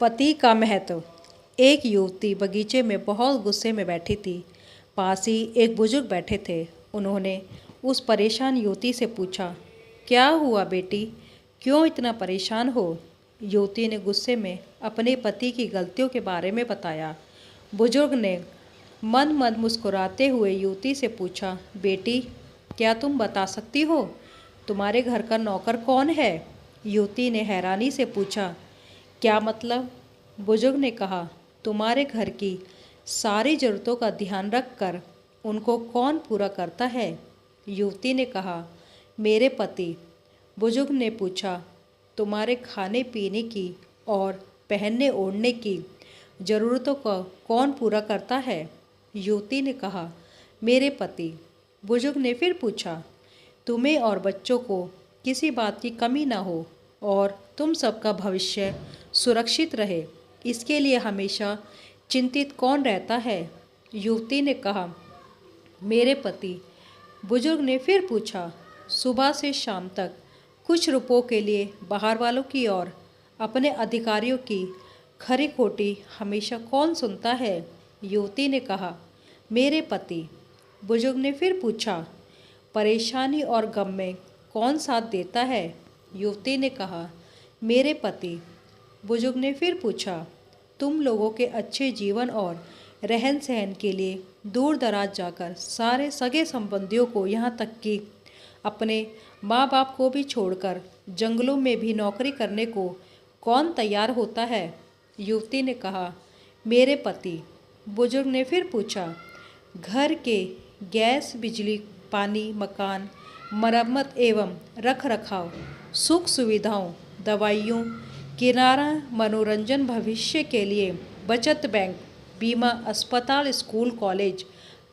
पति का महत्व। एक युवती बगीचे में बहुत गुस्से में बैठी थी। पास ही एक बुजुर्ग बैठे थे। उन्होंने उस परेशान युवती से पूछा, क्या हुआ बेटी, क्यों इतना परेशान हो? युवती ने गुस्से में अपने पति की गलतियों के बारे में बताया। बुजुर्ग ने मंद मंद मुस्कुराते हुए युवती से पूछा, बेटी क्या तुम बता सकती हो तुम्हारे घर का नौकर कौन है? युवती ने हैरानी से पूछा, क्या मतलब? बुजुर्ग ने कहा, तुम्हारे घर की सारी ज़रूरतों का ध्यान रख कर उनको कौन पूरा करता है? युवती ने कहा, मेरे पति। बुजुर्ग ने पूछा, तुम्हारे खाने पीने की और पहनने ओढ़ने की ज़रूरतों का कौन पूरा करता है? युवती ने कहा, मेरे पति। बुजुर्ग ने फिर पूछा, तुम्हें और बच्चों को किसी बात की कमी ना हो और तुम सबका भविष्य सुरक्षित रहे, इसके लिए हमेशा चिंतित कौन रहता है? युवती ने कहा, मेरे पति। बुजुर्ग ने फिर पूछा, सुबह से शाम तक कुछ रुपयों के लिए बाहर वालों की और अपने अधिकारियों की खरी खोटी हमेशा कौन सुनता है? युवती ने कहा, मेरे पति। बुजुर्ग ने फिर पूछा, परेशानी और गम में कौन साथ देता है? युवती ने कहा, मेरे पति। बुजुर्ग ने फिर पूछा, तुम लोगों के अच्छे जीवन और रहन सहन के लिए दूर दराज जाकर सारे सगे संबंधियों को यहाँ तक कि अपने माँ बाप को भी छोड़कर जंगलों में भी नौकरी करने को कौन तैयार होता है? युवती ने कहा, मेरे पति। बुजुर्ग ने फिर पूछा, घर के गैस बिजली पानी मकान मरम्मत एवं रख रखाव सुख सुविधाओं दवाइयों किराना मनोरंजन भविष्य के लिए बचत बैंक बीमा अस्पताल स्कूल कॉलेज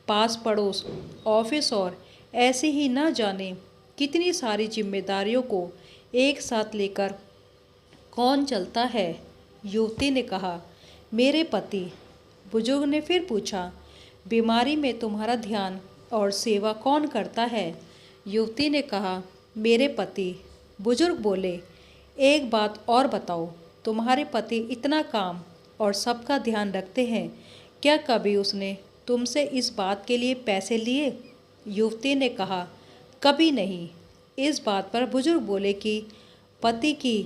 पास पड़ोस ऑफिस और ऐसे ही न जाने कितनी सारी जिम्मेदारियों को एक साथ लेकर कौन चलता है? युवती ने कहा, मेरे पति। बुजुर्ग ने फिर पूछा, बीमारी में तुम्हारा ध्यान और सेवा कौन करता है? युवती ने कहा, मेरे पति। बुजुर्ग बोले, एक बात और बताओ, तुम्हारे पति इतना काम और सबका ध्यान रखते हैं, क्या कभी उसने तुमसे इस बात के लिए पैसे लिए? युवती ने कहा, कभी नहीं। इस बात पर बुजुर्ग बोले कि पति की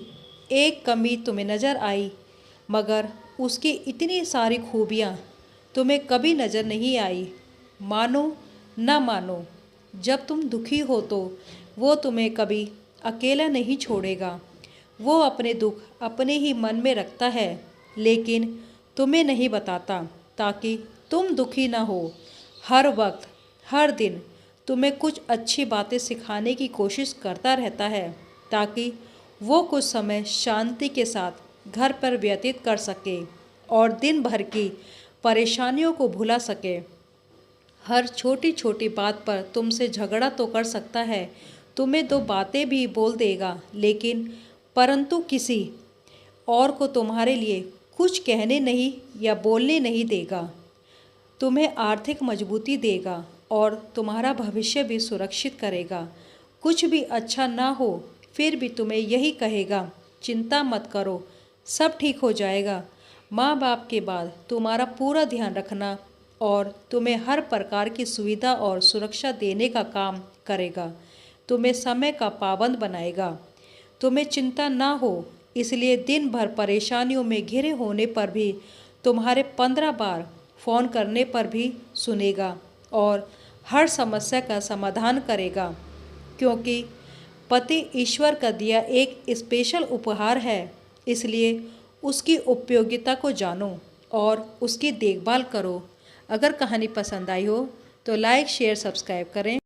एक कमी तुम्हें नज़र आई, मगर उसकी इतनी सारी खूबियाँ तुम्हें कभी नज़र नहीं आई। मानो न मानो, जब तुम दुखी हो तो वो तुम्हें कभी अकेला नहीं छोड़ेगा। वो अपने दुख अपने ही मन में रखता है, लेकिन तुम्हें नहीं बताता ताकि तुम दुखी ना हो। हर वक्त हर दिन तुम्हें कुछ अच्छी बातें सिखाने की कोशिश करता रहता है ताकि वो कुछ समय शांति के साथ घर पर व्यतीत कर सके और दिन भर की परेशानियों को भुला सके। हर छोटी छोटी बात पर तुमसे झगड़ा तो कर सकता है, तुम्हें दो बातें भी बोल देगा, लेकिन परंतु किसी और को तुम्हारे लिए कुछ कहने नहीं या बोलने नहीं देगा। तुम्हें आर्थिक मजबूती देगा और तुम्हारा भविष्य भी सुरक्षित करेगा। कुछ भी अच्छा ना हो फिर भी तुम्हें यही कहेगा, चिंता मत करो, सब ठीक हो जाएगा। माँ बाप के बाद तुम्हारा पूरा ध्यान रखना और तुम्हें हर प्रकार की सुविधा और सुरक्षा देने का काम करेगा। तुम्हें समय का पाबंद बनाएगा। तुम्हें चिंता ना हो, इसलिए दिन भर परेशानियों में घिरे होने पर भी तुम्हारे 15 बार फ़ोन करने पर भी सुनेगा और हर समस्या का समाधान करेगा, क्योंकि पति ईश्वर का दिया एक स्पेशल उपहार है। इसलिए उसकी उपयोगिता को जानो और उसकी देखभाल करो। अगर कहानी पसंद आई हो तो लाइक शेयर सब्सक्राइब करें।